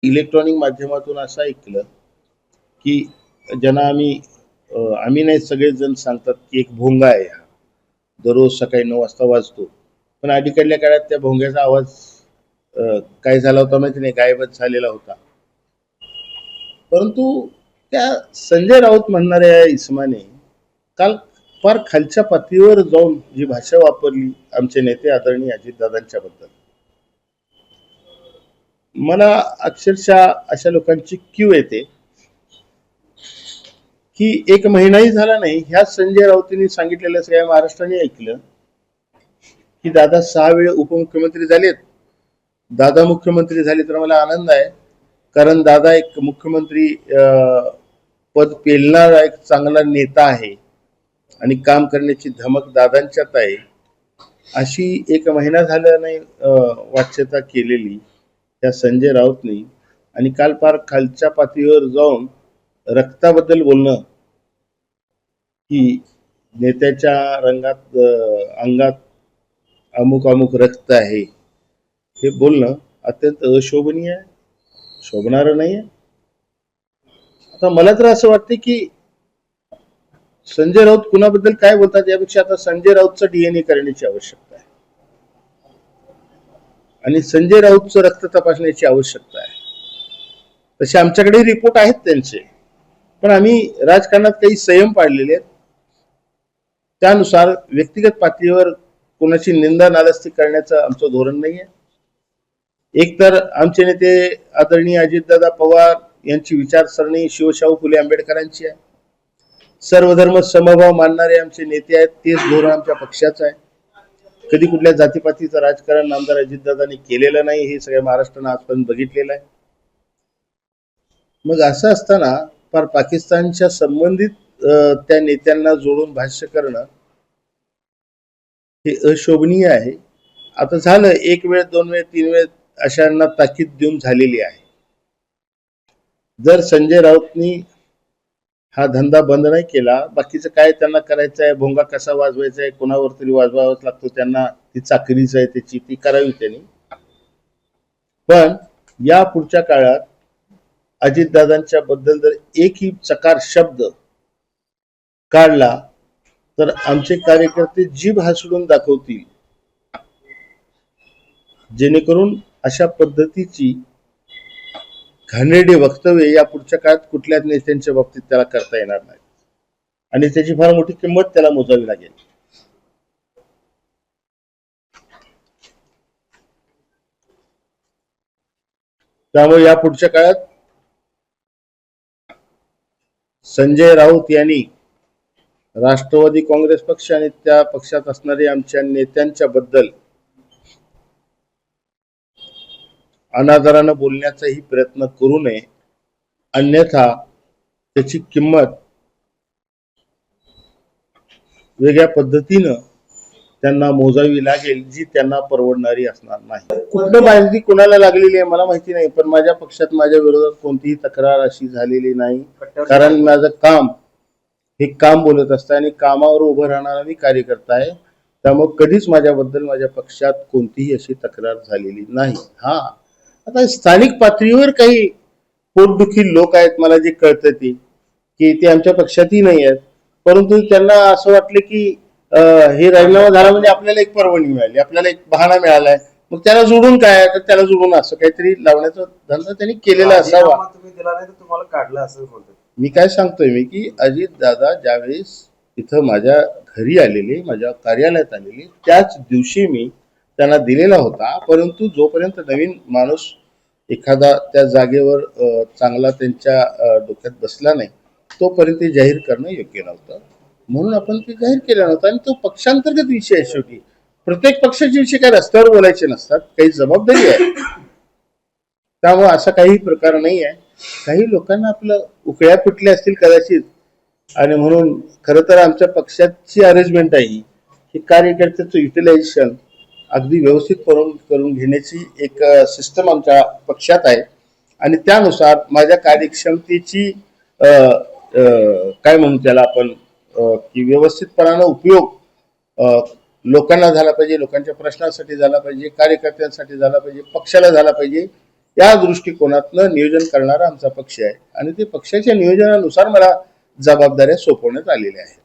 Electronic माध्यमातून असं ऐकलं की ज्यांना आम्ही नाही सगळेजण सांगतात की एक भोंगा आहे हा दररोज सकाळी 9 वाजता वाजतो. पण अलीकडल्या काळात त्या भोंग्याचा आवाज काय झाला होता माहिती नाही, गायबच झालेला होता. परंतु त्या संजय राऊत म्हणणाऱ्या इसमाने काल फार खालच्या पातळीवर जाऊन जी भाषा वापरली आमचे नेते आदरणीय अजितदादांच्या बद्दल, मला अक्षरशः अशा लोकांची क्यू येते की एक महिनाही झाला नाही ह्या संजय राऊतांनी सांगितलेलं सगळ्या महाराष्ट्राने ऐकलं की दादा 6 वेळ उपमुख्यमंत्री झालेत. दादा मुख्यमंत्री झाले तर मला आनंद आहे, कारण दादा एक मुख्यमंत्री पद पेलणारा एक चांगला नेता आहे आणि काम करण्याची धमक दादांच्यात आहे, अशी एक महिना झाला नाही वाच्यता केलेली त्या संजय राऊतनी. आणि काल फार खालच्या पातळीवर जाऊन रक्ताबद्दल बोलणं की नेत्याच्या रंगात अंगात अमुक अमुक रक्त आहे, हे बोलणं अत्यंत अशोभनीय आहे, शोभणारं नाही आहे. आता मला तर असं वाटतं की संजय राऊत कुणाबद्दल काय बोलतात यापेक्षा आता संजय राऊतचं डीएनए करण्याची आवश्यकता आहे आणि संजय राऊतचं रक्त तपासण्याची आवश्यकता आहे. तसे आमच्याकडे रिपोर्ट आहेत त्यांचे, पण आम्ही राजकारणात काही संयम पाळलेले आहेत. त्यानुसार व्यक्तिगत पातळीवर कोणाची निंदा नालस्ती करण्याचं आमचं धोरण नाही आहे. एकतर आमचे नेते आदरणीय अजितदादा पवार यांची विचारसरणी शिवशाहू फुले आंबेडकरांची आहे. सर्वधर्म समभाव मानणारे आमचे नेते आहेत, तेच धोरण आमच्या पक्षाचं आहे. कधी कुठल्या जातीपातीचं राजकारण आमदार अजितदादांनी केलेलं नाही, हे सगळ्या महाराष्ट्रानं आजपर्यंत बघितलेलं आहे. मग असं असताना फार पाकिस्तानच्या संबंधित त्या नेत्यांना जोडून भाष्य करणं हे अशोभनीय आहे. आता झालं, एक वेळ, दोन वेळ, तीन वेळ अशांना ताकीद देऊन झालेली आहे. जर संजय राऊतनी हा धंदा बंद नाही केला, बाकीचं काय त्यांना करायचं आहे, भोंगा कसा वाजवायचा आहे, कोणावर तरी वाजवावाच लागतो त्यांना, ती चाकरीच आहे त्याची, ती करावी त्यांनी. पण या पुढच्या काळात अजितदादांच्या बद्दल जर एकही चकार शब्द काढला तर आमचे कार्यकर्ते जीभ हासडून दाखवतील, जेणेकरून अशा पद्धतीची घाणेरडी वक्तव्य या पुढच्या काळात कुठल्याच नेत्यांच्या बाबतीत त्याला करता येणार नाही आणि त्याची फार मोठी किंमत त्याला मोजावी लागेल. त्यामुळे या पुढच्या काळात संजय राऊत यांनी राष्ट्रवादी काँग्रेस पक्ष आणि त्या पक्षात असणारे आमच्या नेत्यांच्या बद्दल अनादरानं बोलण्याचाही प्रयत्न करू नये, अन्यथा त्याची किंमत वेगळ्या पद्धतीनं त्यांना मोजावी लागेल, जी त्यांना परवडणारी असणार नाही. कुठलं माहिती कोणाला लागलेली आहे मला माहिती नाही, पण माझ्या पक्षात माझ्या विरोधात कोणतीही तक्रार अशी झालेली नाही, कारण माझं काम हे काम बोलत असतं आणि कामावर उभं राहणारा मी कार्यकर्ता आहे. त्यामुळे कधीच माझ्याबद्दल माझ्या पक्षात कोणतीही अशी तक्रार झालेली नाही. हा, आता स्थानिक पातळीवर काही पोटदुखी लोक आहेत, मला जे कळतं ते आमच्या पक्षातही नाही आहेत, परंतु त्यांना असं वाटलं की हे राजीनामा झाला म्हणजे आपल्याला एक पर्वणी मिळाली, आपल्याला एक बहाणा मिळालाय, मग त्याला जोडून काय, तर त्याला जोडून असं काहीतरी लावण्याचा धंदा त्यांनी केलेला असावा. तुम्ही दिला नाही तर तुम्हाला काढलं असं बोलतो. मी काय सांगतोय मी की अजित दादा ज्यावेळेस इथं माझ्या घरी आलेले, माझ्या कार्यालयात आलेले, त्याच दिवशी मी त्यांना दिलेला होता. परंतु जोपर्यंत नवीन माणूस एखादा त्या जागेवर चांगला त्यांच्या डोक्यात बसला नाही, तोपर्यंत ते जाहीर करणं योग्य नव्हतं, म्हणून आपण ते जाहीर केलं नव्हतं. आणि तो पक्षांतर्गत विषय आहे. शेवटी प्रत्येक पक्षाचे विषय काय रस्त्यावर बोलायचे नसतात, काही जबाबदारी आहे. त्यामुळे असा काही प्रकार नाही आहे. काही लोकांना आपलं उकळ्या फुटल्या असतील कदाचित, आणि म्हणून खरं तर आमच्या पक्षाची अरेंजमेंट आहे की कार्यकर्त्याचं युटिलायझेशन अगदी व्यवस्थित करून घेण्याची एक सिस्टम आमच्या पक्षात आहे. आणि त्यानुसार माझ्या कार्यक्षमतेची काय म्हणू त्याला आपण, की व्यवस्थितपणानं उपयोग लोकांना झाला पाहिजे, लोकांच्या प्रश्नांसाठी झाला पाहिजे, कार्यकर्त्यांसाठी झाला पाहिजे, पक्षाला झाला पाहिजे, या दृष्टिकोनातनं नियोजन करणारा आमचा पक्ष आहे आणि ते पक्षाच्या नियोजनानुसार मला जबाबदाऱ्या सोपवण्यात आलेल्या आहेत.